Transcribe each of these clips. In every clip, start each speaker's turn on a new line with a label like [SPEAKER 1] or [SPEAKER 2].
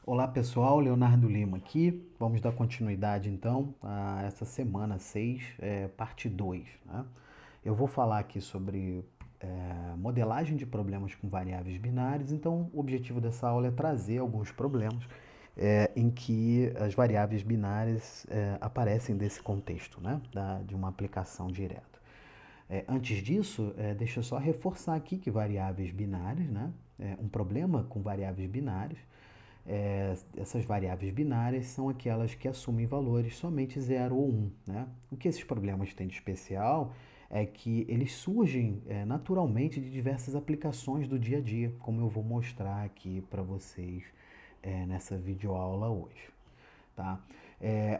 [SPEAKER 1] Olá pessoal, Leonardo Lima aqui. Vamos dar continuidade então a essa semana 6, parte 2. Né? Eu vou falar aqui sobre modelagem de problemas com variáveis binárias. Então, o objetivo dessa aula é trazer alguns problemas em que as variáveis binárias aparecem desse contexto, né? De uma aplicação direta. Antes disso, deixa eu só reforçar aqui que variáveis binárias, né? Um problema com variáveis binárias, essas variáveis binárias são aquelas que assumem valores somente 0 ou 1. Né? O que esses problemas têm de especial é que eles surgem naturalmente de diversas aplicações do dia a dia, como eu vou mostrar aqui para vocês nessa videoaula hoje. Tá?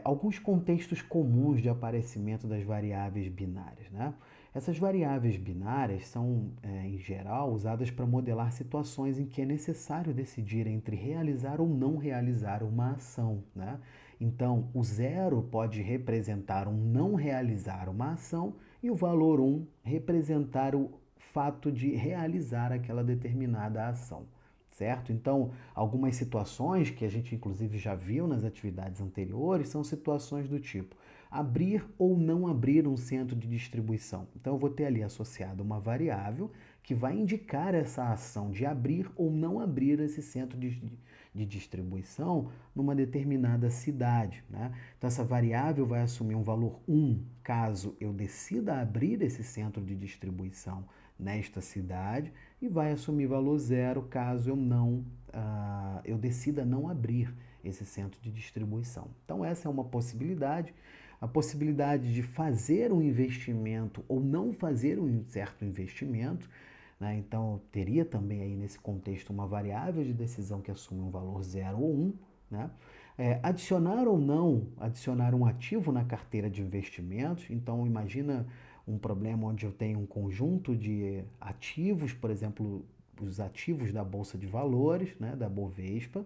[SPEAKER 1] Alguns contextos comuns de aparecimento das variáveis binárias. Né? Essas variáveis binárias são, em geral, usadas para modelar situações em que é necessário decidir entre realizar ou não realizar uma ação. Né? Então, o 0 pode representar um não realizar uma ação e o valor 1 representar o fato de realizar aquela determinada ação. Certo? Então, algumas situações que a gente inclusive já viu nas atividades anteriores são situações do tipo abrir ou não abrir um centro de distribuição. Então, eu vou ter ali associado uma variável que vai indicar essa ação de abrir ou não abrir esse centro de distribuição numa determinada cidade. Né? Então, essa variável vai assumir um valor 1 caso eu decida abrir esse centro de distribuição nesta cidade e vai assumir valor 0 caso eu decida não abrir esse centro de distribuição. Então essa é uma possibilidade. A possibilidade de fazer um investimento ou não fazer um certo investimento, né? Então teria também aí nesse contexto uma variável de decisão que assume um valor 0 ou 1. Né? Adicionar ou não adicionar um ativo na carteira de investimentos. Então imagina um problema onde eu tenho um conjunto de ativos, por exemplo, os ativos da Bolsa de Valores, né, da Bovespa,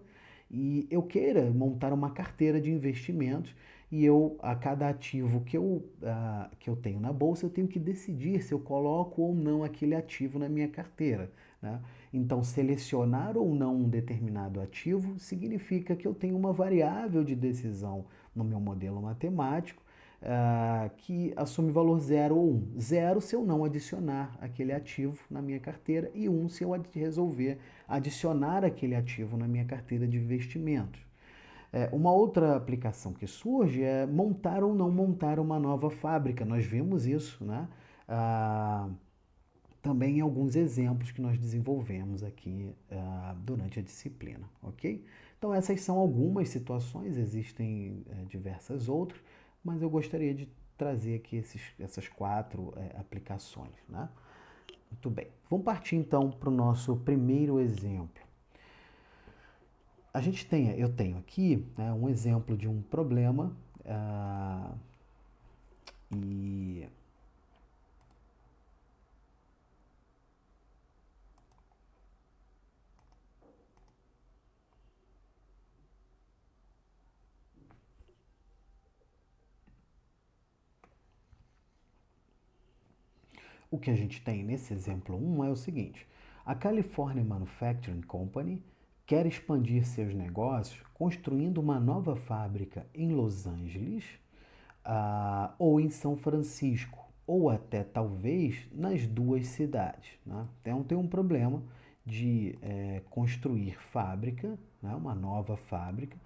[SPEAKER 1] e eu queira montar uma carteira de investimentos e a cada ativo que eu tenho na Bolsa, eu tenho que decidir se eu coloco ou não aquele ativo na minha carteira. Né? Então, selecionar ou não um determinado ativo significa que eu tenho uma variável de decisão no meu modelo matemático que assume valor 0 ou 1. 0 se eu não adicionar aquele ativo na minha carteira e 1 se eu resolver adicionar aquele ativo na minha carteira de investimentos. Uma outra aplicação que surge é montar ou não montar uma nova fábrica. Nós vimos isso, né? Também em alguns exemplos que nós desenvolvemos aqui durante a disciplina, ok? Então essas são algumas situações, existem diversas outras, mas eu gostaria de trazer aqui essas quatro aplicações, né? Muito bem, vamos partir então para o nosso primeiro exemplo. Eu tenho aqui um exemplo de um problema e o que a gente tem nesse exemplo 1 é o seguinte: a California Manufacturing Company quer expandir seus negócios construindo uma nova fábrica em Los Angeles ou em São Francisco, ou até talvez nas duas cidades. Né? Então tem um problema de construir fábrica, né? Uma nova fábrica,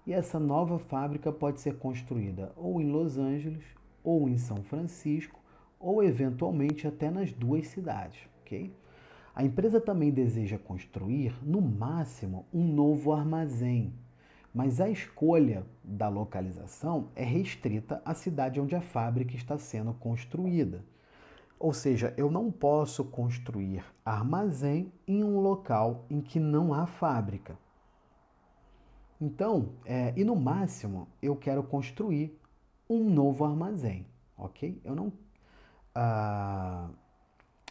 [SPEAKER 1] e essa nova fábrica pode ser construída ou em Los Angeles, ou em São Francisco, ou eventualmente até nas duas cidades. Okay? A empresa também deseja construir, no máximo, um novo armazém, mas a escolha da localização é restrita à cidade onde a fábrica está sendo construída. Ou seja, eu não posso construir armazém em um local em que não há fábrica. Então, e no máximo, eu quero construir um novo armazém, ok?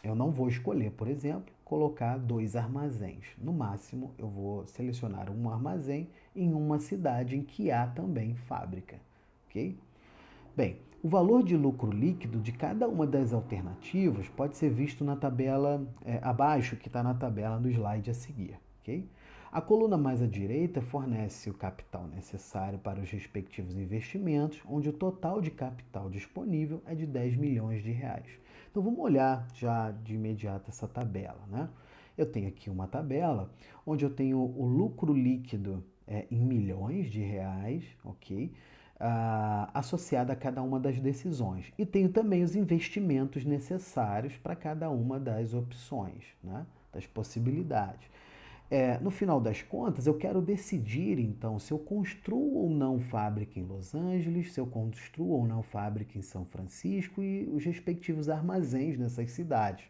[SPEAKER 1] Eu não vou escolher, por exemplo, colocar dois armazéns. No máximo, eu vou selecionar um armazém em uma cidade em que há também fábrica, ok? Bem, o valor de lucro líquido de cada uma das alternativas pode ser visto na tabela abaixo, que está na tabela do slide a seguir, ok? A coluna mais à direita fornece o capital necessário para os respectivos investimentos, onde o total de capital disponível é de 10 milhões de reais. Então vamos olhar já de imediato essa tabela, né? Eu tenho aqui uma tabela onde eu tenho o lucro líquido em milhões de reais, ok? Associado a cada uma das decisões. E tenho também os investimentos necessários para cada uma das opções, né? Das possibilidades. No final das contas, eu quero decidir, então, se eu construo ou não fábrica em Los Angeles, se eu construo ou não fábrica em São Francisco e os respectivos armazéns nessas cidades.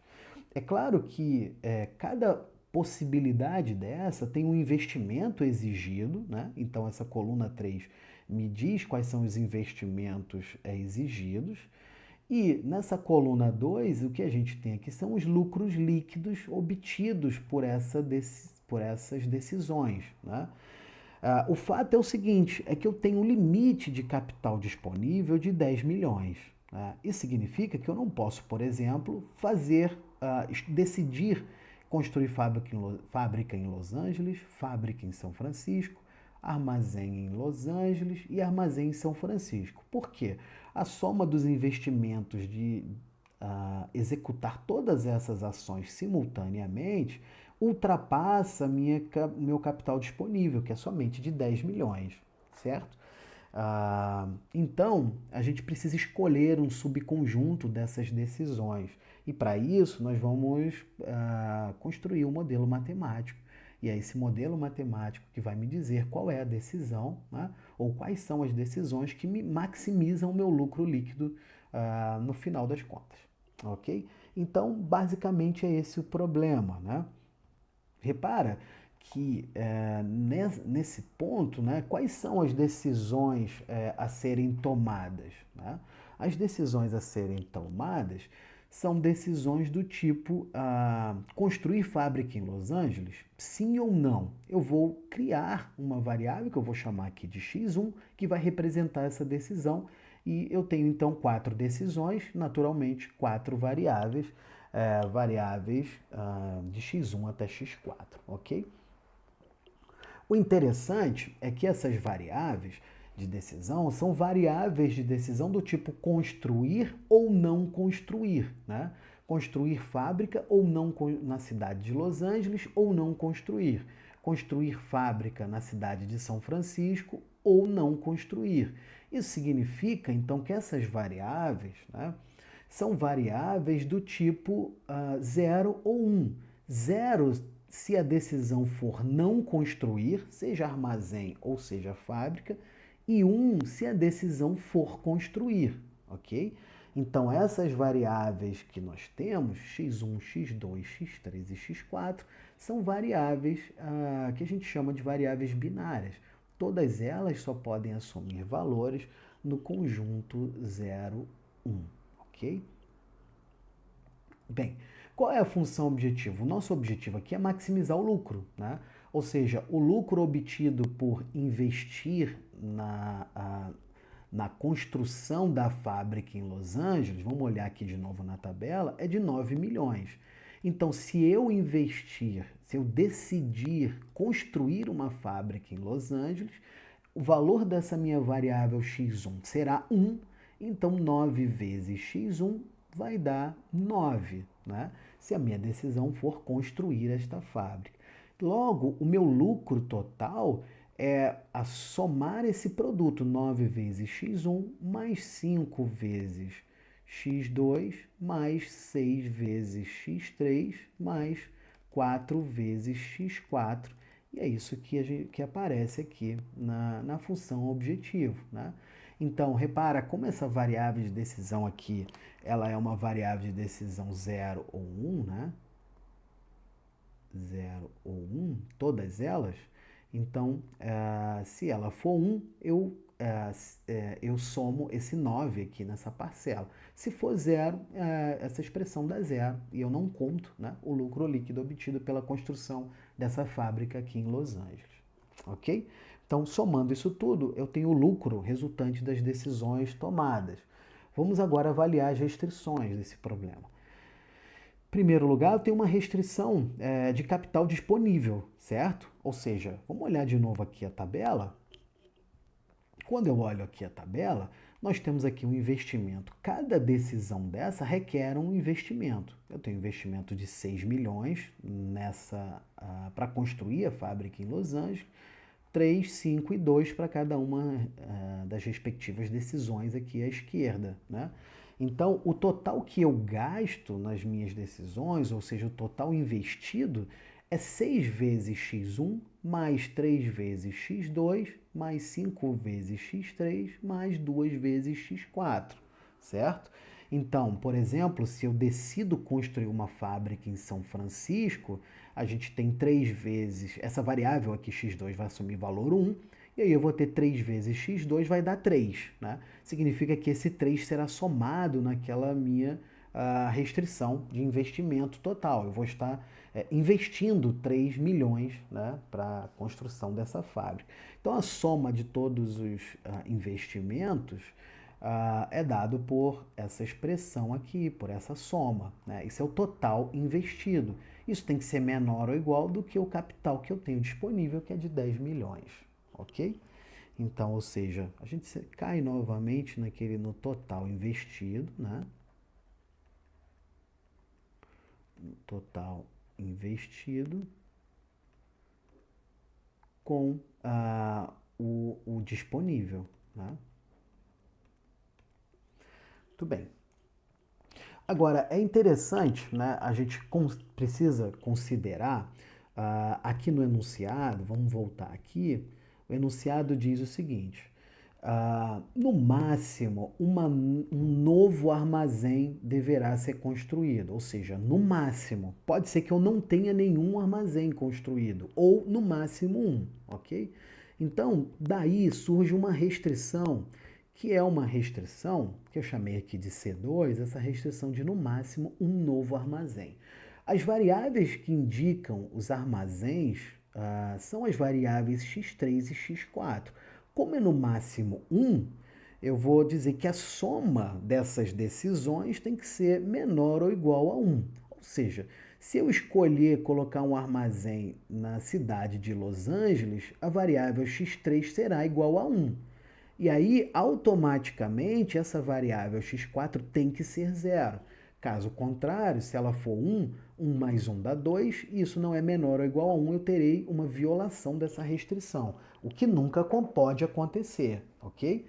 [SPEAKER 1] É claro que cada possibilidade dessa tem um investimento exigido, né? Então, essa coluna 3 me diz quais são os investimentos exigidos. E nessa coluna 2, o que a gente tem aqui são os lucros líquidos obtidos por essas decisões, né? O fato é o seguinte, é que eu tenho um limite de capital disponível de 10 milhões. Né? Isso significa que eu não posso, por exemplo, decidir construir fábrica em Los Angeles, fábrica em São Francisco, armazém em Los Angeles e armazém em São Francisco. Por quê? A soma dos investimentos de executar todas essas ações simultaneamente ultrapassa meu capital disponível, que é somente de 10 milhões, certo? Então, a gente precisa escolher um subconjunto dessas decisões. E para isso, nós vamos construir um modelo matemático. E é esse modelo matemático que vai me dizer qual é a decisão, né? Ou quais são as decisões que me maximizam o meu lucro líquido no final das contas. Ok? Então, basicamente é esse o problema, né? Repara que nesse ponto, né, quais são as decisões a serem tomadas? Né? As decisões a serem tomadas são decisões do tipo construir fábrica em Los Angeles? Sim ou não? Eu vou criar uma variável que eu vou chamar aqui de x1, que vai representar essa decisão, e eu tenho então 4 decisões, naturalmente 4 variáveis, de x1 até x4, ok? O interessante é que essas variáveis de decisão são variáveis de decisão do tipo construir ou não construir, né? Construir fábrica ou não na cidade de Los Angeles ou não construir. Construir fábrica na cidade de São Francisco ou não construir. Isso significa, então, que essas variáveis, né, são variáveis do tipo 0 ou 1. 0 se a decisão for não construir, seja armazém ou seja fábrica, e 1 se a decisão for construir, ok? Então, essas variáveis que nós temos, x1, x2, x3 e x4, são variáveis que a gente chama de variáveis binárias. Todas elas só podem assumir valores no conjunto 0, 1, ok? Bem, qual é a função objetivo? O nosso objetivo aqui é maximizar o lucro, né? Ou seja, o lucro obtido por investir na construção da fábrica em Los Angeles, vamos olhar aqui de novo na tabela, é de 9 milhões. Então, se eu decidir construir uma fábrica em Los Angeles, o valor dessa minha variável x1 será 1, então 9 vezes x1 vai dar 9, né? Se a minha decisão for construir esta fábrica. Logo, o meu lucro total é a somar esse produto, 9 vezes x1 mais 5 vezes x2 mais 6 vezes x3 mais 4 vezes x4. E é isso que aparece aqui na função objetivo, né? Então, repara como essa variável de decisão aqui, ela é uma variável de decisão 0 ou 1, né? 0 ou 1, todas elas. Então, se ela for 1, eu somo esse 9 aqui nessa parcela. Se for 0, essa expressão dá 0 e eu não conto, né, o lucro líquido obtido pela construção dessa fábrica aqui em Los Angeles. Ok? Então, somando isso tudo, eu tenho o lucro resultante das decisões tomadas. Vamos agora avaliar as restrições desse problema. primeiro lugar, eu tenho uma restrição de capital disponível, certo? Ou seja, vamos olhar de novo aqui a tabela. Quando eu olho aqui a tabela, nós temos aqui um investimento. Cada decisão dessa requer um investimento. Eu tenho investimento de 6 milhões para construir a fábrica em Los Angeles, 3, 5 e 2 para cada uma das respectivas decisões aqui à esquerda, né? Então, o total que eu gasto nas minhas decisões, ou seja, o total investido, é 6 vezes x1 mais 3 vezes x2 mais 5 vezes x3 mais 2 vezes x4, certo? Então, por exemplo, se eu decido construir uma fábrica em São Francisco, a gente tem 3 vezes, essa variável aqui x2 vai assumir valor 1, e aí eu vou ter 3 vezes x2 vai dar 3, né? Significa que esse 3 será somado naquela minha restrição de investimento total. Eu vou estar investindo 3 milhões, né, para a construção dessa fábrica. Então, a soma de todos os investimentos é dado por essa expressão aqui, por essa soma, né? Isso é o total investido. Isso tem que ser menor ou igual do que o capital que eu tenho disponível, que é de 10 milhões, ok? Então, ou seja, a gente cai novamente no total investido, né? Total investido com o disponível, né? Muito bem. Agora, é interessante, né? A gente precisa considerar aqui no enunciado, vamos voltar aqui, o enunciado diz o seguinte: no máximo, um novo armazém deverá ser construído. Ou seja, no máximo, pode ser que eu não tenha nenhum armazém construído, ou no máximo um, ok? Então, daí surge uma restrição, que é uma restrição, que eu chamei aqui de C2, essa restrição de no máximo um novo armazém. As variáveis que indicam os armazéns são as variáveis x3 e x4. Como é no máximo 1, eu vou dizer que a soma dessas decisões tem que ser menor ou igual a 1. Ou seja, se eu escolher colocar um armazém na cidade de Los Angeles, a variável x3 será igual a 1. E aí, automaticamente, essa variável x4 tem que ser zero. Caso contrário, se ela for 1, 1 mais 1 dá 2, e isso não é menor ou igual a 1, eu terei uma violação dessa restrição, o que nunca pode acontecer, ok?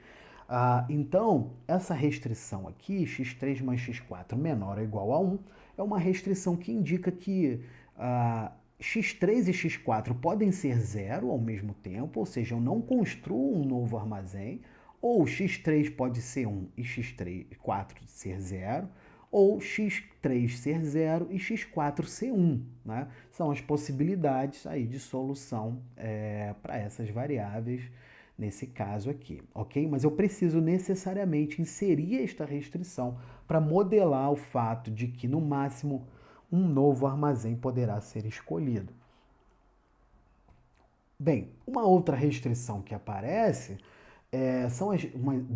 [SPEAKER 1] Então, essa restrição aqui, x3 mais x4 menor ou igual a 1, é uma restrição que indica que x3 e x4 podem ser zero ao mesmo tempo, ou seja, eu não construo um novo armazém, ou x3 pode ser 1 e x4 ser zero, ou x3 ser 0 e x4 ser 1. Né? São as possibilidades aí de solução para essas variáveis nesse caso aqui, ok? Mas eu preciso necessariamente inserir esta restrição para modelar o fato de que, no máximo, um novo armazém poderá ser escolhido. Bem, uma outra restrição que aparece são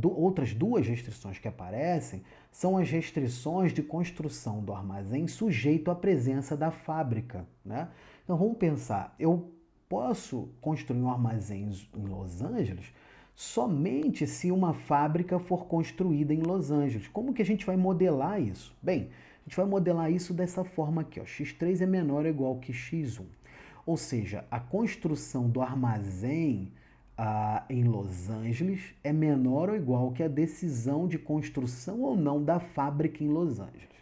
[SPEAKER 1] outras duas restrições que aparecem, são as restrições de construção do armazém sujeito à presença da fábrica, né? Então vamos pensar, eu posso construir um armazém em Los Angeles somente se uma fábrica for construída em Los Angeles. Como que a gente vai modelar isso? Bem, a gente vai modelar isso dessa forma aqui, ó, x3 é menor ou igual que x1. Ou seja, a construção do armazém em Los Angeles é menor ou igual que a decisão de construção ou não da fábrica em Los Angeles.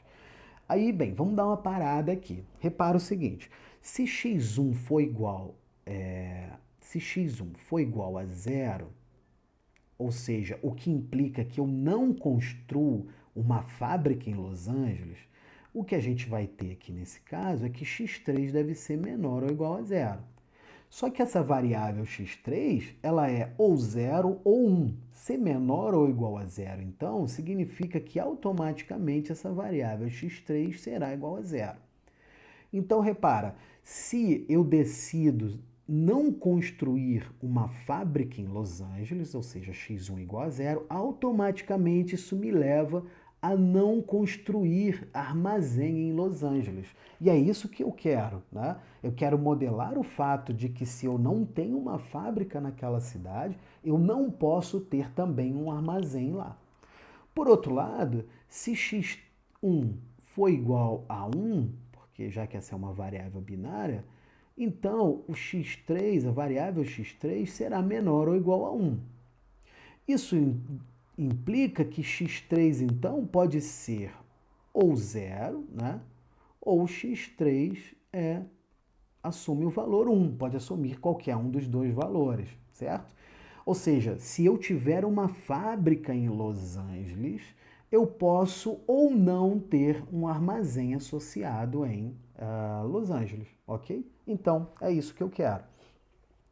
[SPEAKER 1] Aí, bem, vamos dar uma parada aqui. Repara o seguinte, se x1 for igual, a zero, ou seja, o que implica que eu não construo uma fábrica em Los Angeles, o que a gente vai ter aqui nesse caso é que x3 deve ser menor ou igual a zero. Só que essa variável x3, ela é ou 0 ou 1. Ser menor ou igual a zero, então, significa que automaticamente essa variável x3 será igual a zero. Então, repara, se eu decido não construir uma fábrica em Los Angeles, ou seja, x1 igual a zero, automaticamente isso me leva a não construir armazém em Los Angeles. E é isso que eu quero, né? Eu quero modelar o fato de que se eu não tenho uma fábrica naquela cidade, eu não posso ter também um armazém lá. Por outro lado, se x1 for igual a 1, porque já que essa é uma variável binária, então o x3, a variável x3, será menor ou igual a 1. Isso implica que x3, então, pode ser ou 0, né? Ou x3 assume o valor 1, pode assumir qualquer um dos dois valores, certo? Ou seja, se eu tiver uma fábrica em Los Angeles, eu posso ou não ter um armazém associado em Los Angeles, ok? Então, é isso que eu quero.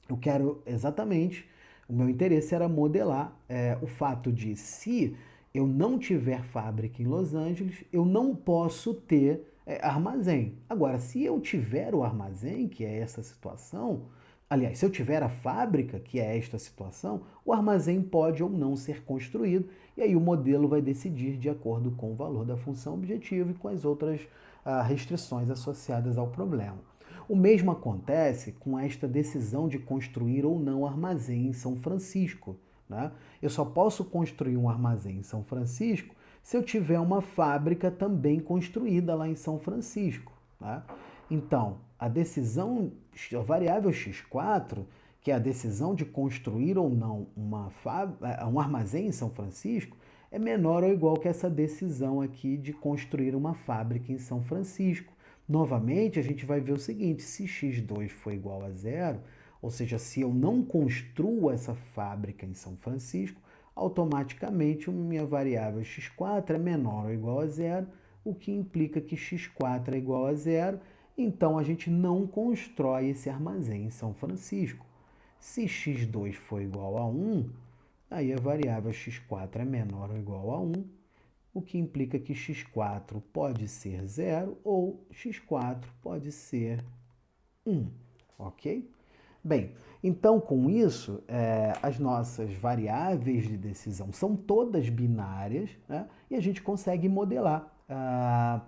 [SPEAKER 1] Eu quero exatamente, o meu interesse era modelar o fato de se eu não tiver fábrica em Los Angeles, eu não posso ter armazém. Agora, se eu tiver o armazém, que é essa situação, aliás, se eu tiver a fábrica, que é esta situação, o armazém pode ou não ser construído, e aí o modelo vai decidir de acordo com o valor da função objetivo e com as outras restrições associadas ao problema. O mesmo acontece com esta decisão de construir ou não armazém em São Francisco, né? Eu só posso construir um armazém em São Francisco se eu tiver uma fábrica também construída lá em São Francisco, né? Então, a decisão, a variável x4, que é a decisão de construir ou não um armazém em São Francisco, é menor ou igual que essa decisão aqui de construir uma fábrica em São Francisco. Novamente, a gente vai ver o seguinte, se x2 for igual a 0, ou seja, se eu não construo essa fábrica em São Francisco, automaticamente a minha variável x4 é menor ou igual a 0, o que implica que x4 é igual a 0, então a gente não constrói esse armazém em São Francisco. Se x2 for igual a 1, aí a variável x4 é menor ou igual a 1, o que implica que x4 pode ser 0 ou x4 pode ser 1, ok? Bem, então com isso, as nossas variáveis de decisão são todas binárias, né? E a gente consegue modelar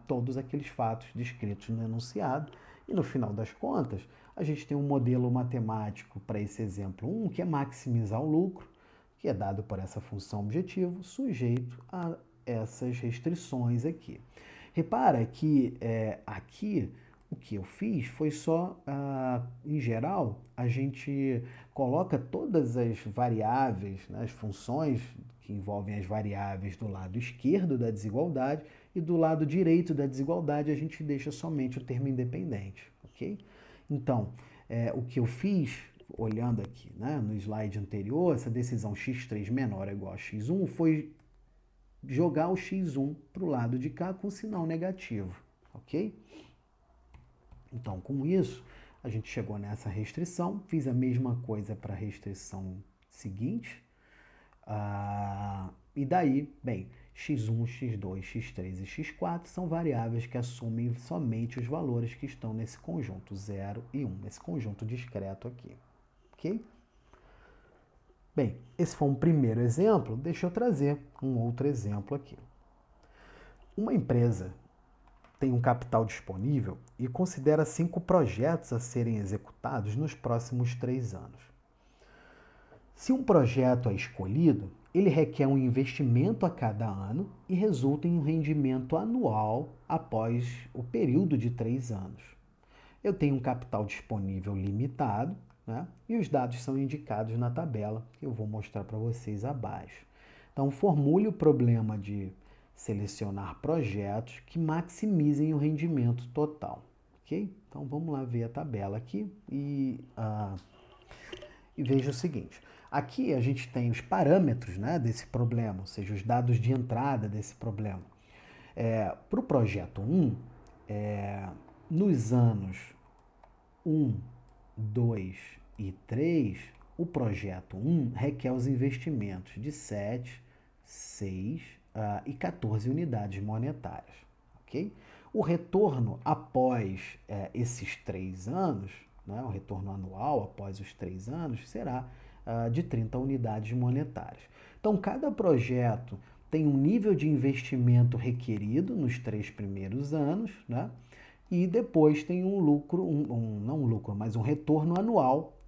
[SPEAKER 1] todos aqueles fatos descritos no enunciado. E no final das contas, a gente tem um modelo matemático para esse exemplo 1, que é maximizar o lucro, que é dado por essa função objetivo, sujeito a essas restrições aqui. Repara que aqui o que eu fiz foi só, em geral, a gente coloca todas as variáveis, né, as funções que envolvem as variáveis do lado esquerdo da desigualdade e do lado direito da desigualdade a gente deixa somente o termo independente, ok? Então, o que eu fiz, olhando aqui, né, no slide anterior, essa decisão x3 menor ou igual a x1 foi jogar o x1 para o lado de cá com sinal negativo, ok? Então, com isso, a gente chegou nessa restrição, fiz a mesma coisa para a restrição seguinte, e daí, bem, x1, x2, x3 e x4 são variáveis que assumem somente os valores que estão nesse conjunto 0 e 1, nesse conjunto discreto aqui, ok? Bem, esse foi um primeiro exemplo, deixa eu trazer um outro exemplo aqui. Uma empresa tem um capital disponível e considera 5 projetos a serem executados nos próximos 3 anos. Se um projeto é escolhido, ele requer um investimento a cada ano e resulta em um rendimento anual após o período de 3 anos. Eu tenho um capital disponível limitado, né? E os dados são indicados na tabela que eu vou mostrar para vocês abaixo. Então, formule o problema de selecionar projetos que maximizem o rendimento total, ok? Então, vamos lá ver a tabela aqui e veja o seguinte. Aqui a gente tem os parâmetros, né, desse problema, ou seja, os dados de entrada desse problema. Para o projeto 1, nos anos 1, 2 e 3, o projeto 1 requer os investimentos de 7, 6 e 14 unidades monetárias, ok? O retorno após esses 3 anos, né, o retorno anual após os 3 anos, será de 30 unidades monetárias. Então, cada projeto tem um nível de investimento requerido nos 3 primeiros anos, né? E depois tem um lucro, não um lucro, mas um retorno anual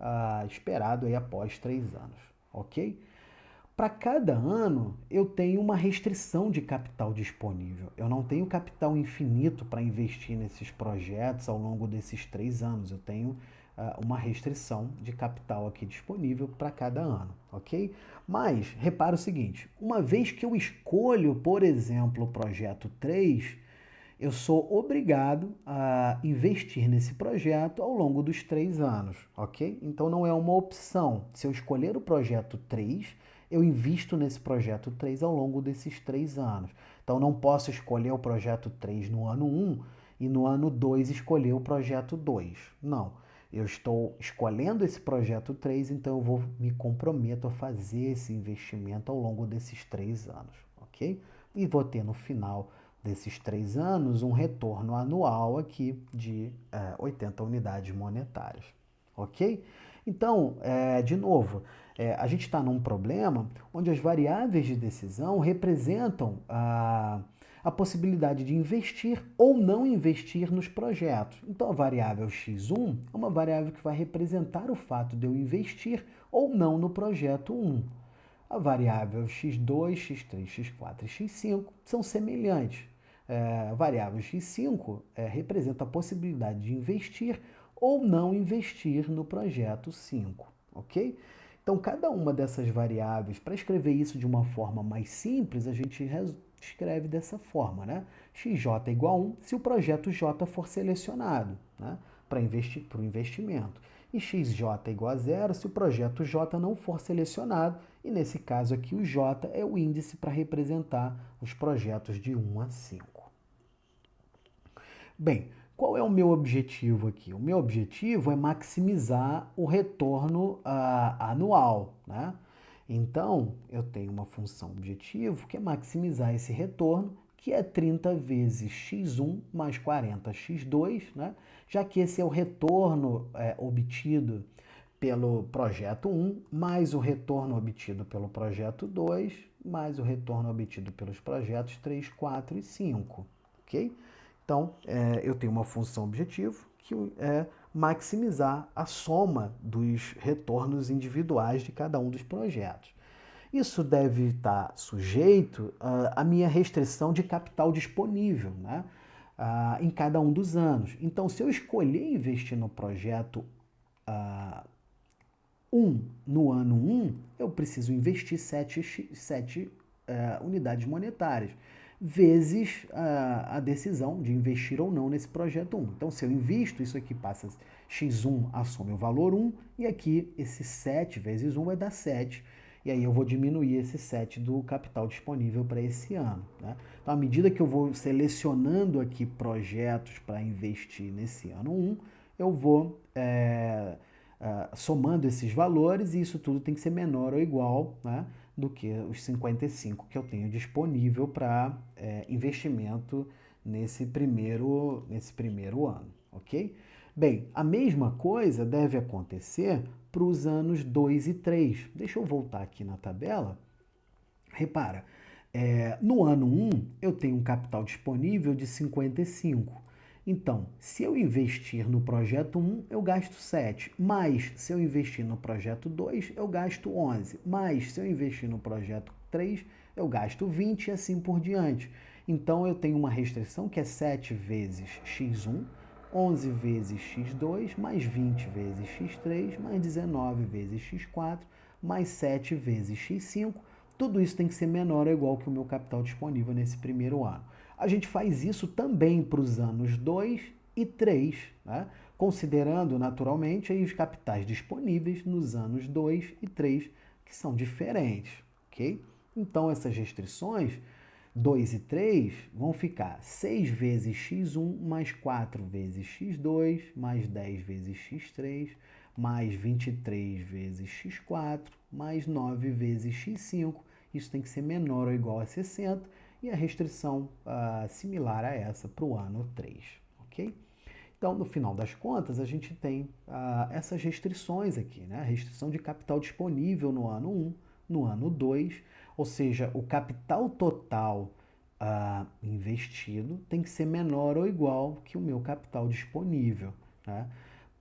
[SPEAKER 1] esperado aí após 3 anos, ok? Para cada ano, eu tenho uma restrição de capital disponível. Eu não tenho capital infinito para investir nesses projetos ao longo desses 3 anos. Eu tenho uma restrição de capital aqui disponível para cada ano, ok? Mas, repara o seguinte, uma vez que eu escolho, por exemplo, o projeto 3, eu sou obrigado a investir nesse projeto ao longo dos 3 anos, ok? Então não é uma opção. Se eu escolher o projeto 3, eu invisto nesse projeto 3 ao longo desses 3 anos. Então não posso escolher o projeto 3 no ano 1 e no ano 2 escolher o projeto 2. Não. Eu estou escolhendo esse projeto 3, então eu me comprometo a fazer esse investimento ao longo desses 3 anos, ok? E vou ter no final desses 3 anos um retorno anual aqui de 80 unidades monetárias, ok? Então, de novo, a gente está num problema onde as variáveis de decisão representam a possibilidade de investir ou não investir nos projetos. Então, a variável x1 é uma variável que vai representar o fato de eu investir ou não no projeto 1. A variável x2, x3, x4 e x5 são semelhantes. A variável x5 representa a possibilidade de investir ou não investir no projeto 5, ok? Então, cada uma dessas variáveis, para escrever isso de uma forma mais simples, a gente escreve dessa forma, né? xj é igual a 1 se o projeto J for selecionado, né? Para o investimento. E xj é igual a 0 se o projeto J não for selecionado, e nesse caso aqui o J é o índice para representar os projetos de 1 a 5. Bem, qual é o meu objetivo aqui? O meu objetivo é maximizar o retorno anual, né? Então, eu tenho uma função objetivo que é maximizar esse retorno, que é 30 vezes x1 mais 40x2, né? Já que esse é o retorno obtido pelo projeto 1, mais o retorno obtido pelo projeto 2, mais o retorno obtido pelos projetos 3, 4 e 5, ok? Então, eu tenho uma função objetivo que é maximizar a soma dos retornos individuais de cada um dos projetos. Isso deve estar sujeito à minha restrição de capital disponível, né? Em cada um dos anos. Então, se eu escolher investir no projeto 1 no ano 1, eu preciso investir 7 unidades monetárias, vezes a decisão de investir ou não nesse projeto 1. Então, se eu invisto, isso aqui passa x1 assume o valor 1, e aqui esse 7 vezes 1 vai dar 7, e aí eu vou diminuir esse 7 do capital disponível para esse ano, né? Então, à medida que eu vou selecionando aqui projetos para investir nesse ano 1, eu vou somando esses valores, e isso tudo tem que ser menor ou igual, né, do que os 55 que eu tenho disponível para investimento nesse primeiro ano, ok? Bem, a mesma coisa deve acontecer para os anos 2 e 3. Deixa eu voltar aqui na tabela. Repara, no ano 1 eu tenho um capital disponível de 55. Então, se eu investir no projeto 1, eu gasto 7. Mas, se eu investir no projeto 2, eu gasto 11. Mas, se eu investir no projeto 3, eu gasto 20 e assim por diante. Então, eu tenho uma restrição que é 7 vezes x1, 11 vezes x2, mais 20 vezes x3, mais 19 vezes x4, mais 7 vezes x5. Tudo isso tem que ser menor ou igual que o meu capital disponível nesse primeiro ano. A gente faz isso também para os anos 2 e 3, né? Considerando naturalmente aí os capitais disponíveis nos anos 2 e 3, que são diferentes, ok? Então essas restrições 2 e 3 vão ficar 6 vezes x1 mais 4 vezes x2 mais 10 vezes x3 mais 23 vezes x4 mais 9 vezes x5. Isso tem que ser menor ou igual a 60, e a restrição similar a essa para o ano 3, ok? Então, no final das contas, a gente tem essas restrições aqui, né? A restrição de capital disponível no ano 1, no ano 2, ou seja, o capital total investido tem que ser menor ou igual que o meu capital disponível, né?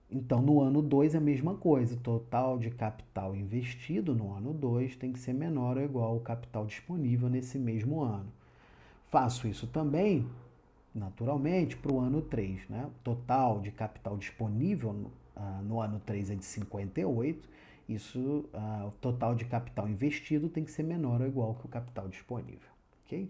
[SPEAKER 1] Então, no ano 2 é a mesma coisa, o total de capital investido no ano 2 tem que ser menor ou igual ao capital disponível nesse mesmo ano. Faço isso também, naturalmente, para o ano 3, né? O total de capital disponível no ano 3 é de 58, o total de capital investido tem que ser menor ou igual que o capital disponível, ok?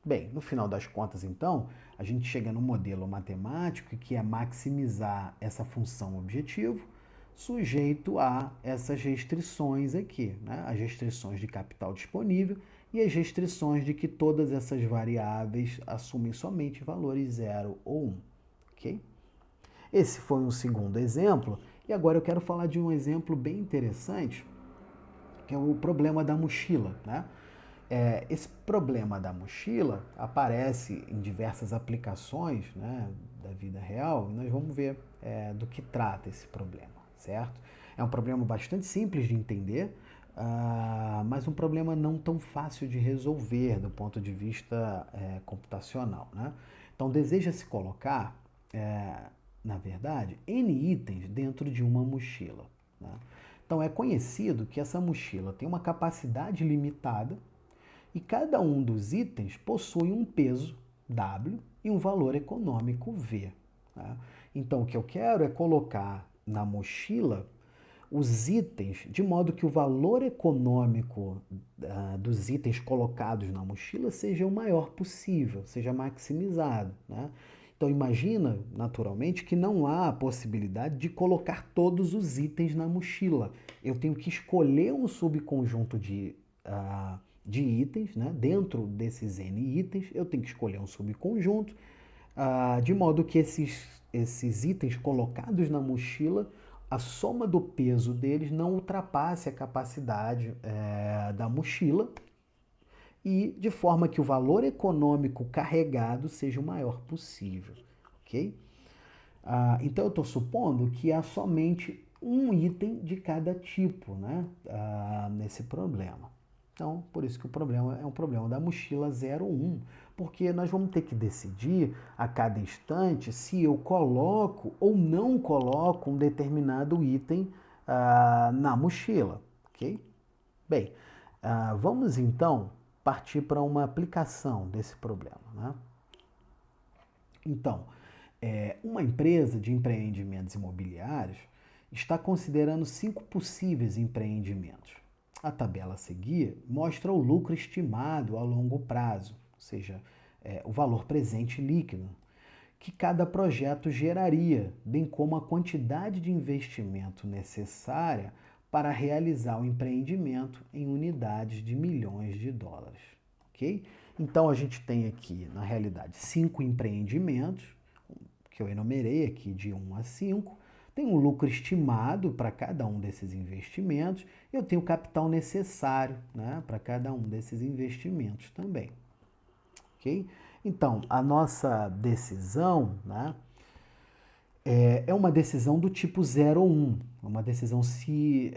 [SPEAKER 1] Bem, no final das contas, então, a gente chega no modelo matemático que é maximizar essa função objetivo sujeito a essas restrições aqui, né? As restrições de capital disponível e as restrições de que todas essas variáveis assumem somente valores 0 ou 1, ok? Esse foi um segundo exemplo e agora eu quero falar de um exemplo bem interessante, que é o problema da mochila, né? Esse problema da mochila aparece em diversas aplicações, né, da vida real e nós vamos ver do que trata esse problema, certo? É um problema bastante simples de entender, mas um problema não tão fácil de resolver do ponto de vista computacional, né? Então, deseja-se colocar, na verdade, N itens dentro de uma mochila, né? Então, é conhecido que essa mochila tem uma capacidade limitada e cada um dos itens possui um peso W e um valor econômico V, né? Então, o que eu quero é colocar na mochila os itens, de modo que o valor econômico dos itens colocados na mochila seja o maior possível, seja maximizado, né? Então imagina, naturalmente, que não há a possibilidade de colocar todos os itens na mochila. Eu tenho que escolher um subconjunto de itens, né? Dentro desses N itens, eu tenho que escolher um subconjunto, de modo que esses itens colocados na mochila, a soma do peso deles não ultrapasse a capacidade da mochila e de forma que o valor econômico carregado seja o maior possível, ok? Então eu estou supondo que há somente um item de cada tipo, né, nesse problema. Então, por isso que o problema é um problema da mochila 01, porque nós vamos ter que decidir a cada instante se eu coloco ou não coloco um determinado item na mochila, ok? Bem, vamos então partir para uma aplicação desse problema, né? Então, uma empresa de empreendimentos imobiliários está considerando 5 possíveis empreendimentos. A tabela a seguir mostra o lucro estimado a longo prazo, ou seja, o valor presente líquido, que cada projeto geraria, bem como a quantidade de investimento necessária para realizar o empreendimento em unidades de milhões de dólares, ok? Então a gente tem aqui, na realidade, 5 empreendimentos, que eu enumerei aqui de 1 a 5, tem um lucro estimado para cada um desses investimentos, eu tenho o capital necessário, né, para cada um desses investimentos também, ok? Então, a nossa decisão, né, é uma decisão do tipo 0 ou 1, uma decisão se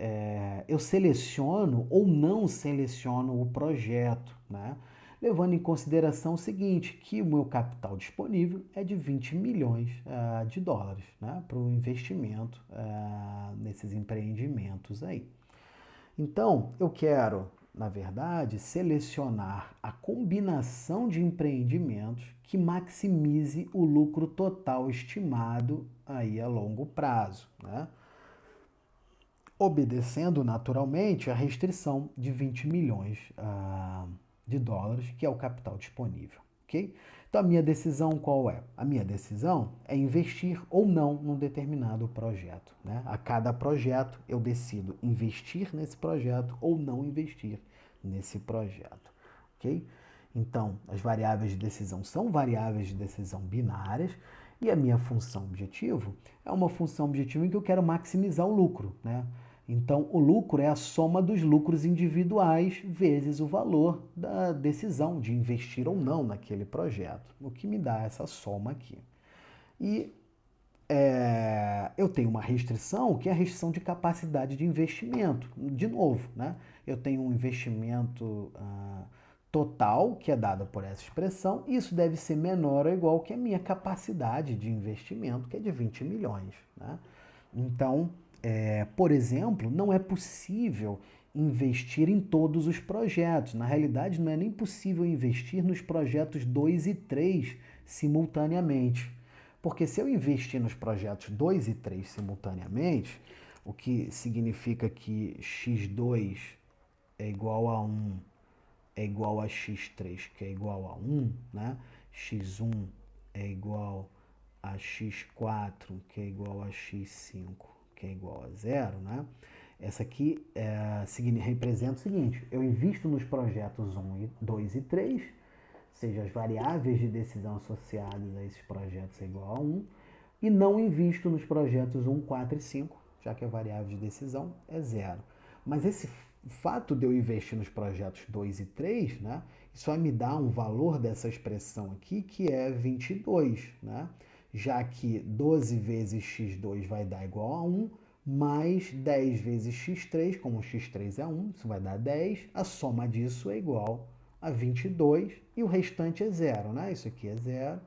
[SPEAKER 1] eu seleciono ou não seleciono o projeto, né? Levando em consideração o seguinte, que o meu capital disponível é de 20 milhões de dólares, né, para o investimento nesses empreendimentos aí. Então, eu quero, na verdade, selecionar a combinação de empreendimentos que maximize o lucro total estimado aí a longo prazo, né? Obedecendo naturalmente a restrição de 20 milhões de dólares, que é o capital disponível, ok? Então a minha decisão qual é? A minha decisão é investir ou não num determinado projeto, né? A cada projeto eu decido investir nesse projeto ou não investir nesse projeto, ok? Então as variáveis de decisão são variáveis de decisão binárias e a minha função objetivo é uma função objetivo em que eu quero maximizar o lucro, né? Então, o lucro é a soma dos lucros individuais vezes o valor da decisão de investir ou não naquele projeto, o que me dá essa soma aqui. E eu tenho uma restrição, que é a restrição de capacidade de investimento. De novo, né? Eu tenho um investimento total, que é dado por essa expressão, e isso deve ser menor ou igual que a minha capacidade de investimento, que é de 20 milhões. Né? Então, por exemplo, não é possível investir em todos os projetos. Na realidade, não é nem possível investir nos projetos 2 e 3 simultaneamente. Porque se eu investir nos projetos 2 e 3 simultaneamente, o que significa que x2 é igual a 1 é igual a x3, que é igual a 1, né? x1 é igual a x4, que é igual a x5, que é igual a 0, né? Essa aqui representa o seguinte: eu invisto nos projetos 1, 2 e 3, seja as variáveis de decisão associadas a esses projetos é igual a 1, e não invisto nos projetos 1, 4 e 5, já que a variável de decisão é 0. Mas esse fato de eu investir nos projetos 2 e 3, né, isso vai me dar um valor dessa expressão aqui, que é 22, né? Já que 12 vezes x2 vai dar igual a 1, mais 10 vezes x3, como x3 é 1, isso vai dar 10, a soma disso é igual a 22 e o restante é 0, né? Isso aqui é 0,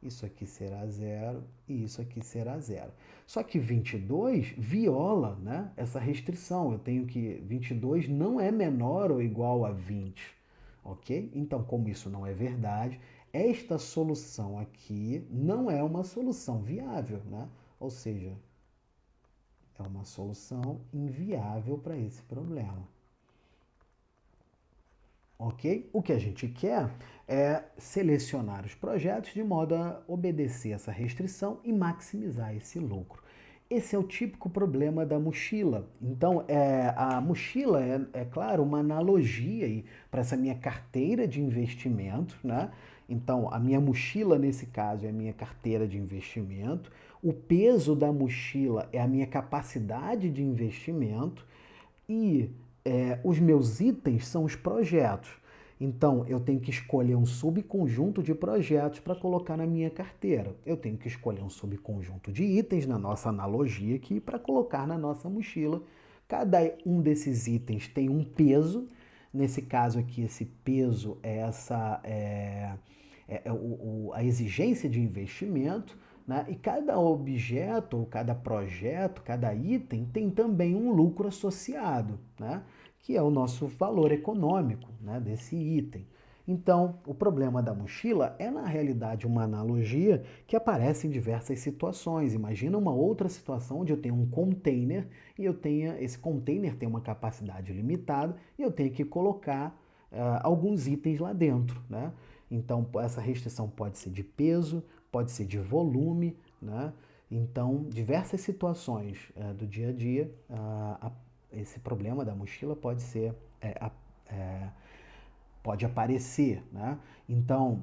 [SPEAKER 1] isso aqui será 0 e isso aqui será 0. Só que 22 viola, né, essa restrição. Eu tenho que 22 não é menor ou igual a 20, ok? Então, como isso não é verdade, esta solução aqui não é uma solução viável, né? Ou seja, é uma solução inviável para esse problema. Ok? O que a gente quer é selecionar os projetos de modo a obedecer essa restrição e maximizar esse lucro. Esse é o típico problema da mochila. Então, a mochila é claro, uma analogia para essa minha carteira de investimento, né? Então, a minha mochila, nesse caso, é a minha carteira de investimento. O peso da mochila é a minha capacidade de investimento. E os meus itens são os projetos. Então, eu tenho que escolher um subconjunto de projetos para colocar na minha carteira. Eu tenho que escolher um subconjunto de itens, na nossa analogia aqui, para colocar na nossa mochila. Cada um desses itens tem um peso. Nesse caso aqui, esse peso é a exigência de investimento. Né? E cada objeto, ou cada projeto, cada item tem também um lucro associado, né? Que é o nosso valor econômico, né, desse item. Então, o problema da mochila é, na realidade, uma analogia que aparece em diversas situações. Imagina uma outra situação onde eu tenho um container e esse container tem uma capacidade limitada e eu tenho que colocar alguns itens lá dentro, né? Então, essa restrição pode ser de peso, pode ser de volume, né? Então, diversas situações do dia a dia, esse problema da mochila pode ser, pode aparecer, né? Então,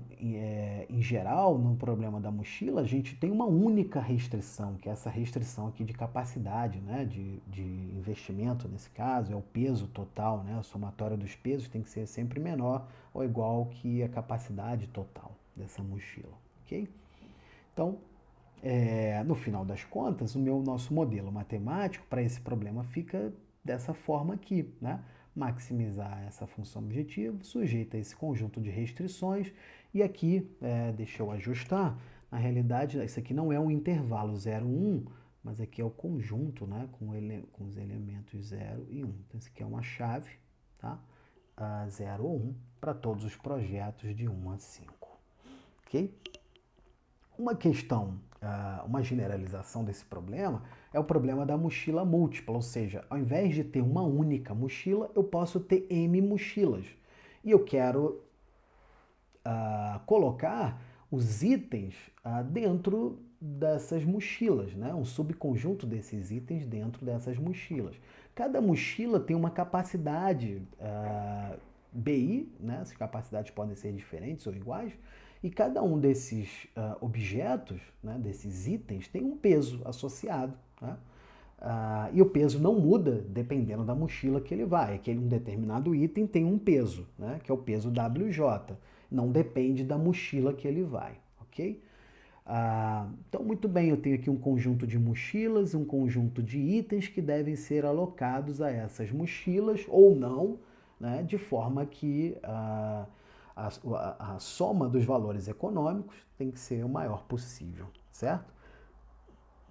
[SPEAKER 1] em geral, no problema da mochila, a gente tem uma única restrição, que é essa restrição aqui de capacidade, né? De investimento, nesse caso, é o peso total, né? A somatória dos pesos tem que ser sempre menor ou igual que a capacidade total dessa mochila, ok? Então, no final das contas, nosso modelo matemático para esse problema fica dessa forma aqui, né? Maximizar essa função objetivo, sujeita a esse conjunto de restrições, e aqui, deixa eu ajustar, na realidade, isso aqui não é um intervalo 0, 1, mas aqui é o conjunto, né? Com os elementos 0 e 1. Então, isso aqui é uma chave, tá? 0 ou 1, para todos os projetos de 1 a 5, ok? Uma questão, uma generalização desse problema é o problema da mochila múltipla, ou seja, ao invés de ter uma única mochila, eu posso ter M mochilas. E eu quero colocar os itens dentro dessas mochilas, né? Um subconjunto desses itens dentro dessas mochilas. Cada mochila tem uma capacidade BI, né? Essas capacidades podem ser diferentes ou iguais, e cada um desses objetos, né, desses itens, tem um peso associado. Né? E o peso não muda dependendo da mochila que ele vai. Aquele um determinado item tem um peso, né, que é o peso WJ. Não depende da mochila que ele vai, ok? Então, muito bem, eu tenho aqui um conjunto de mochilas, um conjunto de itens que devem ser alocados a essas mochilas ou não, né, de forma que a soma dos valores econômicos tem que ser o maior possível, certo?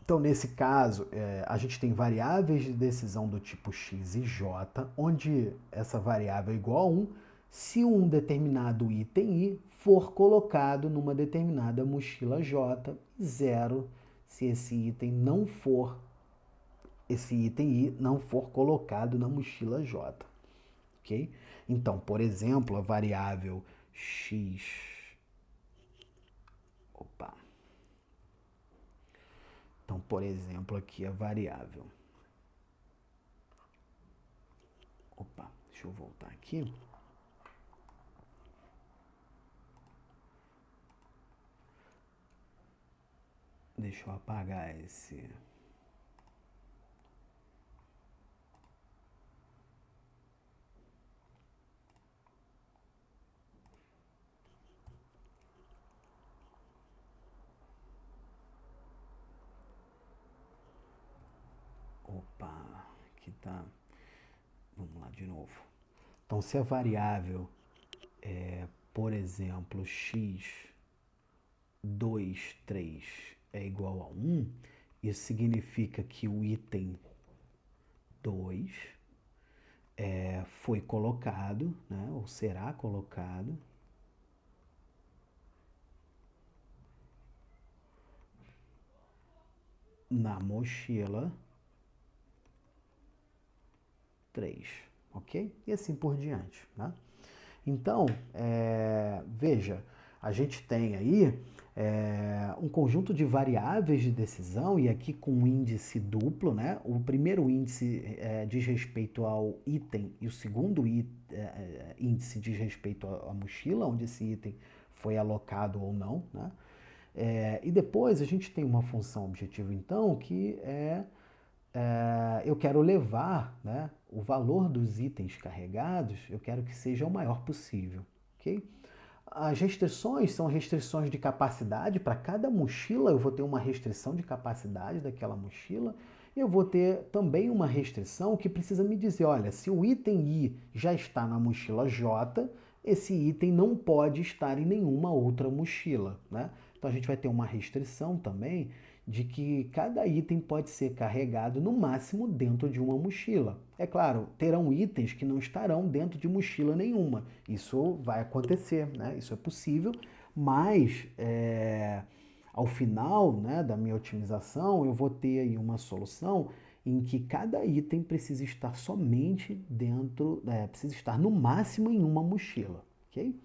[SPEAKER 1] Então, nesse caso, a gente tem variáveis de decisão do tipo x e j, onde essa variável é igual a 1 se um determinado item i for colocado numa determinada mochila j, e 0 se esse item i não for colocado na mochila j, ok? Então, por exemplo, a variável x, opa, então, por exemplo, aqui a variável, deixa eu voltar aqui. Deixa eu apagar esse. Opa, aqui tá. Vamos lá de novo. Então, se a variável é, por exemplo, x23 é igual a 1, isso significa que o item 2 foi colocado, né, ou será colocado na mochila 3, ok? E assim por diante, né? Então, veja, a gente tem aí um conjunto de variáveis de decisão, e aqui com um índice duplo, né? O primeiro índice diz respeito ao item e o segundo índice diz respeito à mochila, onde esse item foi alocado ou não, né? E depois a gente tem uma função objetivo, então, que eu quero levar, né, o valor dos itens carregados, eu quero que seja o maior possível, ok? As restrições são restrições de capacidade. Para cada mochila eu vou ter uma restrição de capacidade daquela mochila. E eu vou ter também uma restrição que precisa me dizer, olha, se o item I já está na mochila J, esse item não pode estar em nenhuma outra mochila, né? Então a gente vai ter uma restrição também de que cada item pode ser carregado no máximo dentro de uma mochila. É claro, terão itens que não estarão dentro de mochila nenhuma. Isso vai acontecer, né? Isso é possível, mas ao final, né, da minha otimização, eu vou ter aí uma solução em que cada item precisa estar somente dentro, precisa estar no máximo em uma mochila, ok?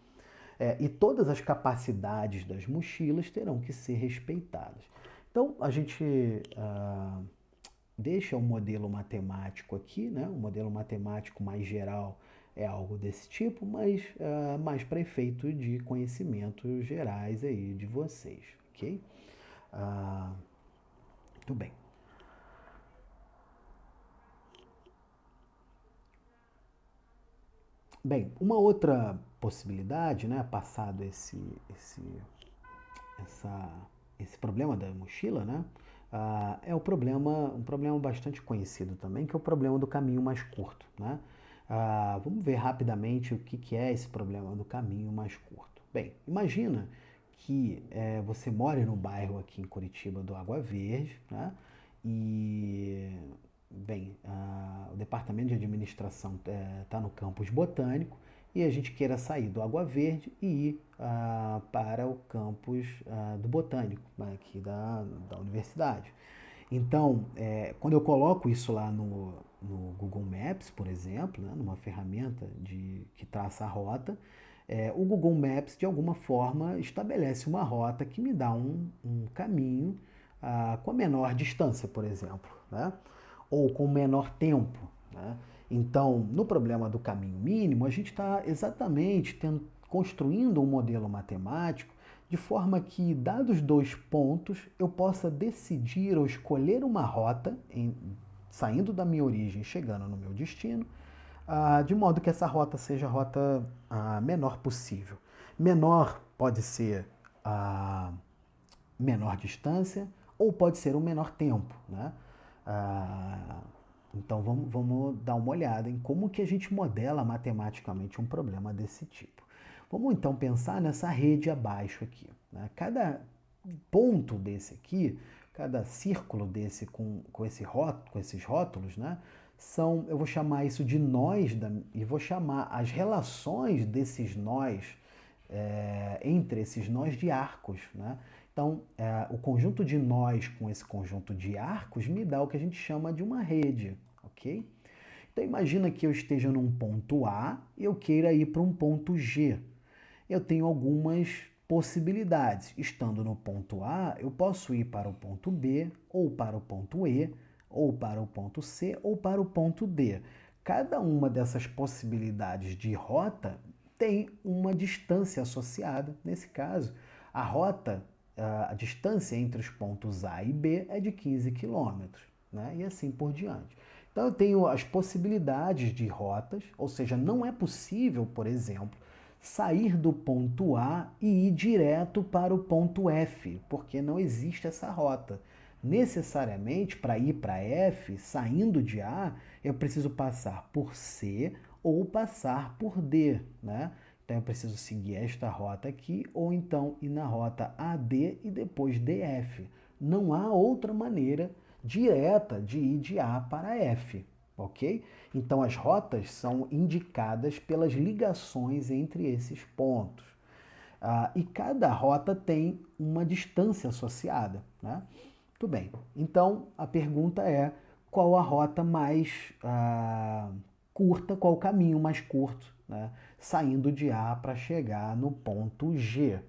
[SPEAKER 1] E todas as capacidades das mochilas terão que ser respeitadas. Então, a gente deixa o modelo matemático aqui, né? O modelo matemático mais geral é algo desse tipo, mas mais para efeito de conhecimentos gerais aí de vocês, ok? Muito bem. Bem, uma outra possibilidade, né, passado esse problema da mochila, né, é um problema bastante conhecido também, que é o problema do caminho mais curto, né? Vamos ver rapidamente o que é esse problema do caminho mais curto. Bem, imagina que você mora no bairro aqui em Curitiba do Água Verde, né? E bem, o departamento de administração está no campus botânico e a gente queira sair do Água Verde e ir para o campus do botânico, aqui da universidade. Então, quando eu coloco isso lá no Google Maps, por exemplo, né, numa ferramenta que traça a rota, o Google Maps, de alguma forma, estabelece uma rota que me dá um caminho com a menor distância, por exemplo, né? Ou com menor tempo, né? Então, no problema do caminho mínimo, a gente está exatamente construindo um modelo matemático de forma que, dados dois pontos, eu possa decidir ou escolher uma rota, saindo da minha origem, chegando no meu destino, de modo que essa rota seja a rota menor possível. Menor pode ser menor distância ou pode ser um menor tempo, né? Então vamos dar uma olhada em como que a gente modela matematicamente um problema desse tipo. Vamos então pensar nessa rede abaixo aqui, né? Cada ponto desse aqui, cada círculo desse com esses rótulos, né? Eu vou chamar isso de nós, e vou chamar as relações desses nós, entre esses nós de arcos, né? Então, o conjunto de nós com esse conjunto de arcos me dá o que a gente chama de uma rede, ok? Então, imagina que eu esteja num ponto A e eu queira ir para um ponto G. Eu tenho algumas possibilidades. Estando no ponto A, eu posso ir para o ponto B, ou para o ponto E, ou para o ponto C, ou para o ponto D. Cada uma dessas possibilidades de rota tem uma distância associada. Nesse caso, a rota, a distância entre os pontos A e B é de 15 quilômetros, né? E assim por diante. Então eu tenho as possibilidades de rotas, ou seja, não é possível, por exemplo, sair do ponto A e ir direto para o ponto F, porque não existe essa rota. Necessariamente, para ir para F, saindo de A, eu preciso passar por C ou passar por D, né? Então eu preciso seguir esta rota aqui, ou então ir na rota AD e depois DF. Não há outra maneira direta de ir de A para F, ok? Então as rotas são indicadas pelas ligações entre esses pontos. E cada rota tem uma distância associada, né? Muito bem. Então a pergunta é: qual a rota mais curta, qual o caminho mais curto, né? Saindo de A para chegar no ponto G?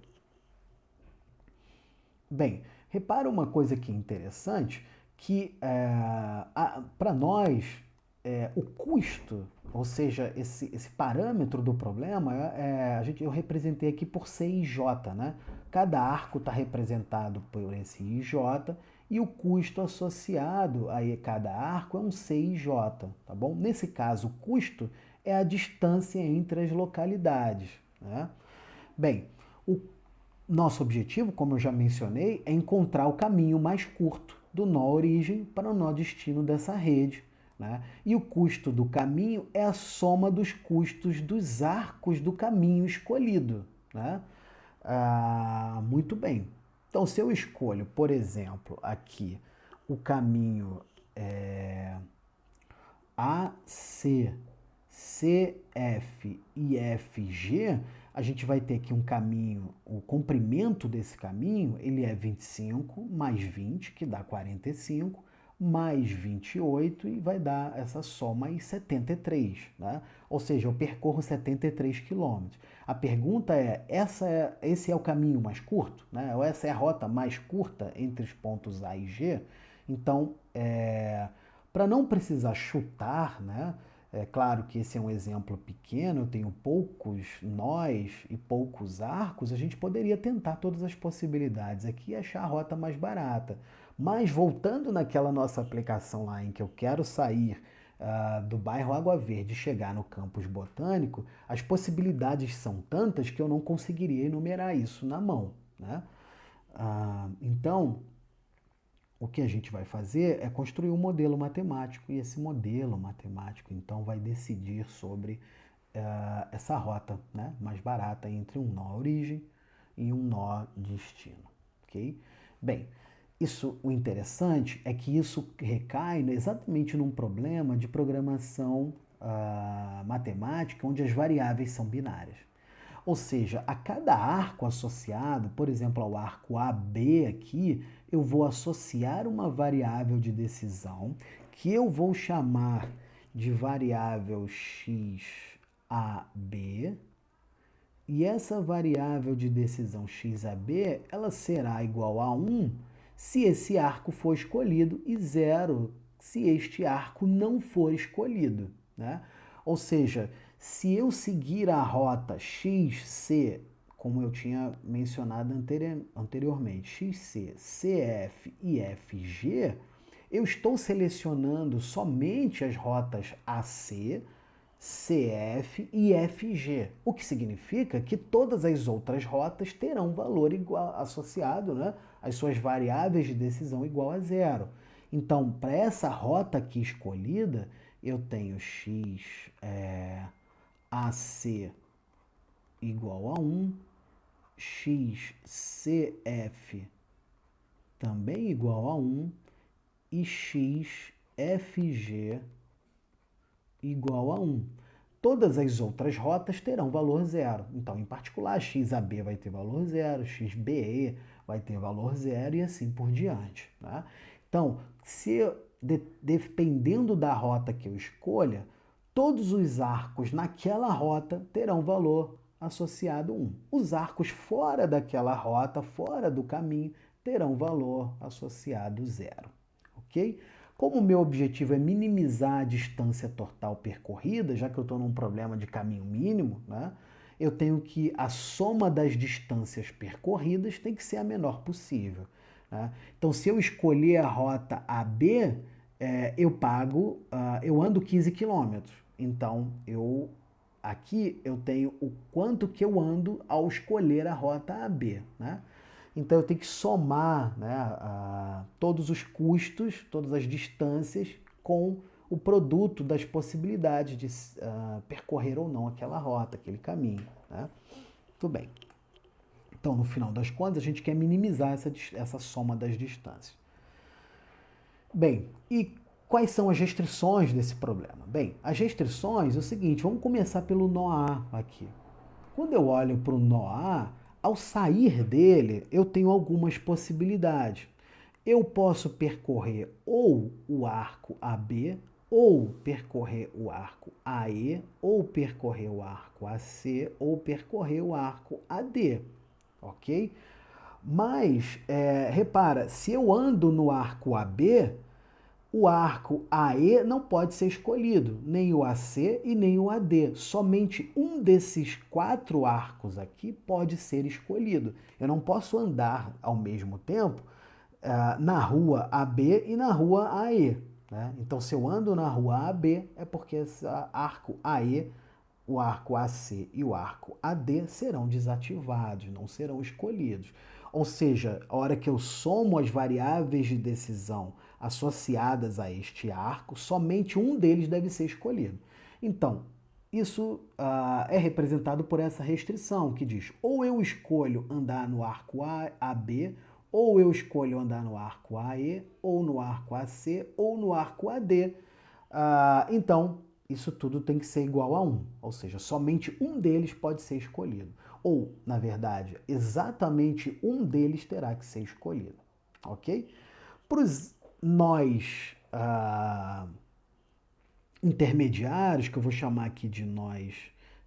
[SPEAKER 1] Bem, repara uma coisa que é interessante, que para nós o custo, ou seja, esse parâmetro do problema, eu representei aqui por CIJ, né? Cada arco está representado por esse IJ e o custo associado a cada arco é um CIJ, tá bom? Nesse caso, o custo é a distância entre as localidades, né? Bem, o nosso objetivo, como eu já mencionei, é encontrar o caminho mais curto do nó origem para o nó destino dessa rede, né? E o custo do caminho é a soma dos custos dos arcos do caminho escolhido, né? Muito bem. Então, se eu escolho, por exemplo, aqui o caminho AC, CF e FG, a gente vai ter aqui um caminho, o comprimento desse caminho, ele é 25 mais 20, que dá 45, mais 28 e vai dar essa soma aí 73, né? Ou seja, eu percorro 73 quilômetros. A pergunta é, esse é o caminho mais curto, né? Ou essa é a rota mais curta entre os pontos A e G? Então, para não precisar chutar, né? É claro que esse é um exemplo pequeno, eu tenho poucos nós e poucos arcos, a gente poderia tentar todas as possibilidades aqui e achar a rota mais barata. Mas voltando naquela nossa aplicação lá em que eu quero sair do bairro Água Verde e chegar no campus botânico, as possibilidades são tantas que eu não conseguiria enumerar isso na mão, né? Então, o que a gente vai fazer é construir um modelo matemático, e esse modelo matemático, então, vai decidir sobre essa rota, né, mais barata entre um nó origem e um nó destino, ok? Bem, o interessante é que isso recai exatamente num problema de programação matemática, onde as variáveis são binárias. Ou seja, a cada arco associado, por exemplo, ao arco AB aqui, eu vou associar uma variável de decisão que eu vou chamar de variável XAB. E essa variável de decisão XAB, ela será igual a 1 se esse arco for escolhido e 0 se este arco não for escolhido, né? Ou seja, se eu seguir a rota XC, como eu tinha mencionado anteriormente, XC, CF e FG, eu estou selecionando somente as rotas AC, CF e FG, o que significa que todas as outras rotas terão valor igual, associado, né, às suas variáveis de decisão igual a zero. Então, para essa rota aqui escolhida, eu tenho x AC igual a 1, XCF também igual a 1 e XFG igual a 1. Todas as outras rotas terão valor zero. Então, em particular, XAB vai ter valor zero, XBE vai ter valor zero e assim por diante. Tá? Então, dependendo da rota que eu escolha, todos os arcos naquela rota terão valor associado 1. Os arcos fora daquela rota, fora do caminho, terão valor associado 0. Ok? Como o meu objetivo é minimizar a distância total percorrida, já que eu estou num problema de caminho mínimo, né, eu tenho que a soma das distâncias percorridas tem que ser a menor possível. Né? Então, se eu escolher a rota AB, eu ando 15 quilômetros. Então, aqui eu tenho o quanto que eu ando ao escolher a rota AB. Né? Então eu tenho que somar, né, todos os custos, todas as distâncias com o produto das possibilidades de percorrer ou não aquela rota, aquele caminho. Né? Tudo bem. Então, no final das contas, a gente quer minimizar essa soma das distâncias. Bem, e quais são as restrições desse problema? Bem, as restrições é o seguinte, vamos começar pelo nó A aqui. Quando eu olho para o nó A, ao sair dele, eu tenho algumas possibilidades. Eu posso percorrer ou o arco AB, ou percorrer o arco AE, ou percorrer o arco AC, ou percorrer o arco AD, ok? Mas, repara, se eu ando no arco AB, o arco AE não pode ser escolhido, nem o AC e nem o AD. Somente um desses 4 arcos aqui pode ser escolhido. Eu não posso andar ao mesmo tempo na rua AB e na rua AE. Né? Então, se eu ando na rua AB, é porque esse arco AE, o arco AC e o arco AD serão desativados, não serão escolhidos. Ou seja, a hora que eu somo as variáveis de decisão associadas a este arco, somente um deles deve ser escolhido. Então, isso é representado por essa restrição, que diz ou eu escolho andar no arco AB, ou eu escolho andar no arco AE, ou no arco AC, ou no arco AD. Então, isso tudo tem que ser igual a 1, ou seja, somente um deles pode ser escolhido. Ou, na verdade, exatamente um deles terá que ser escolhido, ok? Para os nós intermediários, que eu vou chamar aqui de nós,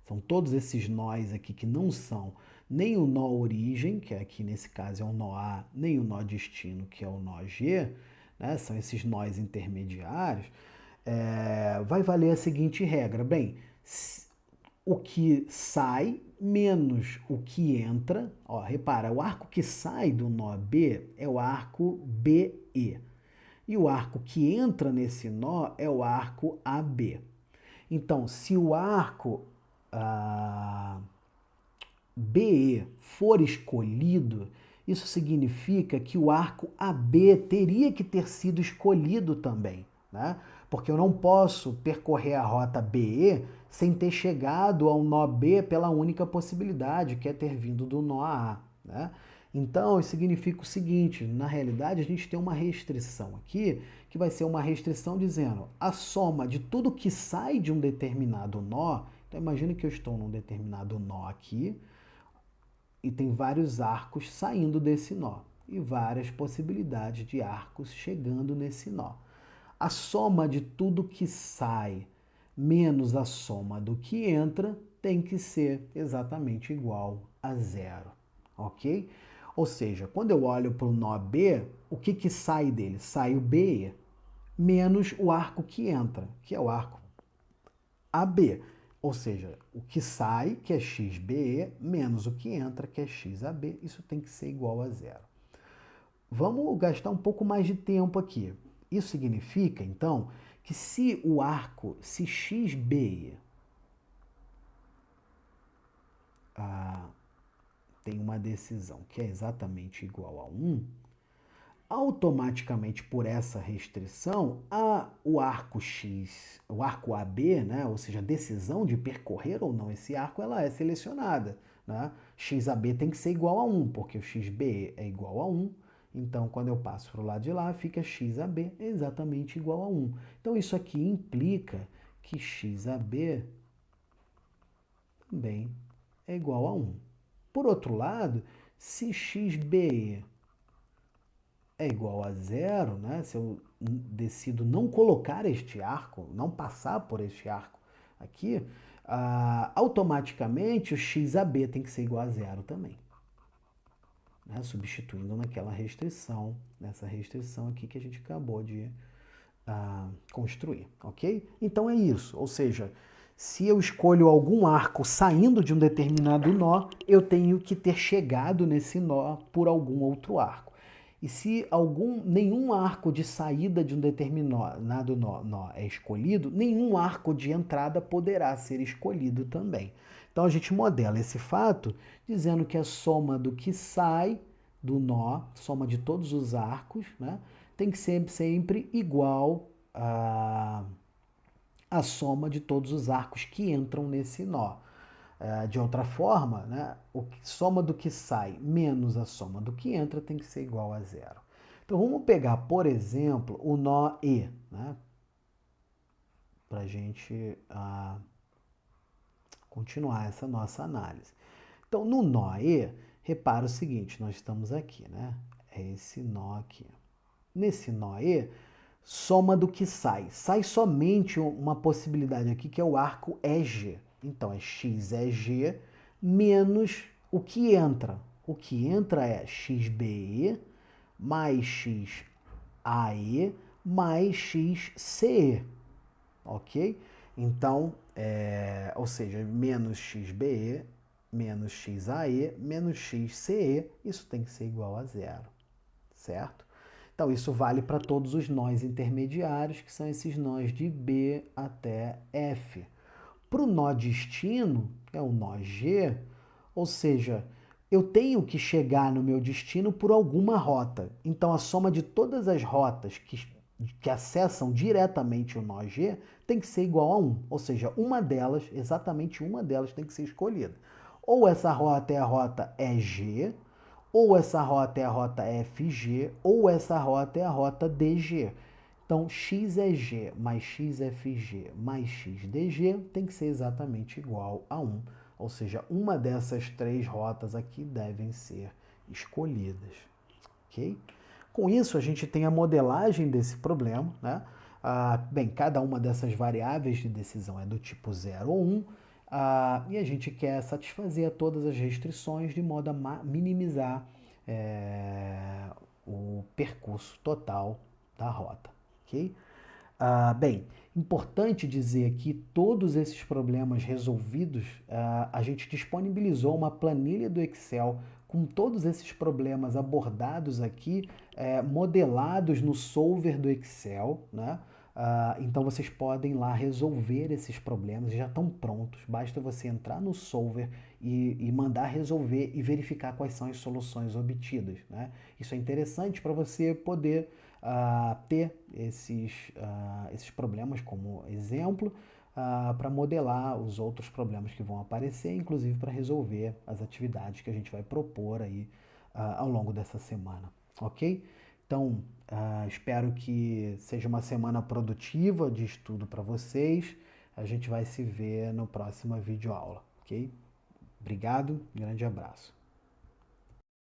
[SPEAKER 1] são todos esses nós aqui que não são nem o nó origem, que aqui nesse caso é o nó A, nem o nó destino, que é o nó G, né? São esses nós intermediários, vai valer a seguinte regra. Bem, o que sai menos o que entra, ó, repara, o arco que sai do nó B é o arco BE. E o arco que entra nesse nó é o arco AB. Então, se o arco BE for escolhido, isso significa que o arco AB teria que ter sido escolhido também, né? Porque eu não posso percorrer a rota BE sem ter chegado ao nó B pela única possibilidade, que é ter vindo do nó A, né? Então, isso significa o seguinte, na realidade a gente tem uma restrição aqui, que vai ser uma restrição dizendo a soma de tudo que sai de um determinado nó. Então, imagine que eu estou num determinado nó aqui, e tem vários arcos saindo desse nó, e várias possibilidades de arcos chegando nesse nó. A soma de tudo que sai menos a soma do que entra tem que ser exatamente igual a 0, ok? Ou seja, quando eu olho para o nó B, o que sai dele? Sai o BE, menos o arco que entra, que é o arco AB. Ou seja, o que sai, que é XBE, menos o que entra, que é XAB, isso tem que ser igual a 0. Vamos gastar um pouco mais de tempo aqui. Isso significa, então, que se XBE tem uma decisão que é exatamente igual a 1, automaticamente por essa restrição, o arco X, o arco AB, né, ou seja, a decisão de percorrer ou não esse arco, ela é selecionada. Né? XAB tem que ser igual a 1, porque o XB é igual a 1. Então, quando eu passo para o lado de lá, fica XAB exatamente igual a 1. Então, isso aqui implica que XAB também é igual a 1. Por outro lado, se XBE é igual a 0, né? Se eu decido não colocar este arco, não passar por este arco aqui, automaticamente o XAB tem que ser igual a 0 também. Né? Substituindo naquela restrição, nessa restrição aqui que a gente acabou de construir, ok? Então é isso, ou seja, se eu escolho algum arco saindo de um determinado nó, eu tenho que ter chegado nesse nó por algum outro arco. E se nenhum arco de saída de um determinado nó é escolhido, nenhum arco de entrada poderá ser escolhido também. Então a gente modela esse fato dizendo que a soma do que sai do nó, soma de todos os arcos, né, tem que ser sempre igual à soma de todos os arcos que entram nesse nó. De outra forma, né, soma do que sai menos a soma do que entra tem que ser igual a 0. Então vamos pegar, por exemplo, o nó E, né, para a gente continuar essa nossa análise. Então no nó E, repara o seguinte, nós estamos aqui, né? É esse nó aqui. Nesse nó E, soma do que sai. Sai somente uma possibilidade aqui, que é o arco EG. Então, é XEG menos o que entra. O que entra é XBE mais XAE mais XCE. Ok? Então, ou seja, menos XBE menos XAE menos XCE, isso tem que ser igual a 0. Certo? Então, isso vale para todos os nós intermediários, que são esses nós de B até F. Para o nó destino, que é o nó G, ou seja, eu tenho que chegar no meu destino por alguma rota. Então, a soma de todas as rotas que acessam diretamente o nó G tem que ser igual a 1. Ou seja, uma delas, exatamente uma delas, tem que ser escolhida. Ou essa rota é a rota EG, ou essa rota é a rota FG, ou essa rota é a rota DG. Então, XEG mais XFG mais XDG tem que ser exatamente igual a 1. Ou seja, uma dessas três rotas aqui devem ser escolhidas. Ok? Com isso, a gente tem a modelagem desse problema. Né? Bem, cada uma dessas variáveis de decisão é do tipo 0 ou 1. E a gente quer satisfazer todas as restrições de modo a minimizar o percurso total da rota. Okay? Bem, importante dizer que todos esses problemas resolvidos, a gente disponibilizou uma planilha do Excel com todos esses problemas abordados aqui, modelados no solver do Excel, né? Então vocês podem lá resolver esses problemas, já estão prontos, basta você entrar no solver e mandar resolver e verificar quais são as soluções obtidas. Né? Isso é interessante para você poder ter esses problemas como exemplo, para modelar os outros problemas que vão aparecer, inclusive para resolver as atividades que a gente vai propor aí ao longo dessa semana, ok? Então, espero que seja uma semana produtiva de estudo para vocês. A gente vai se ver na próxima videoaula, ok? Obrigado, grande abraço.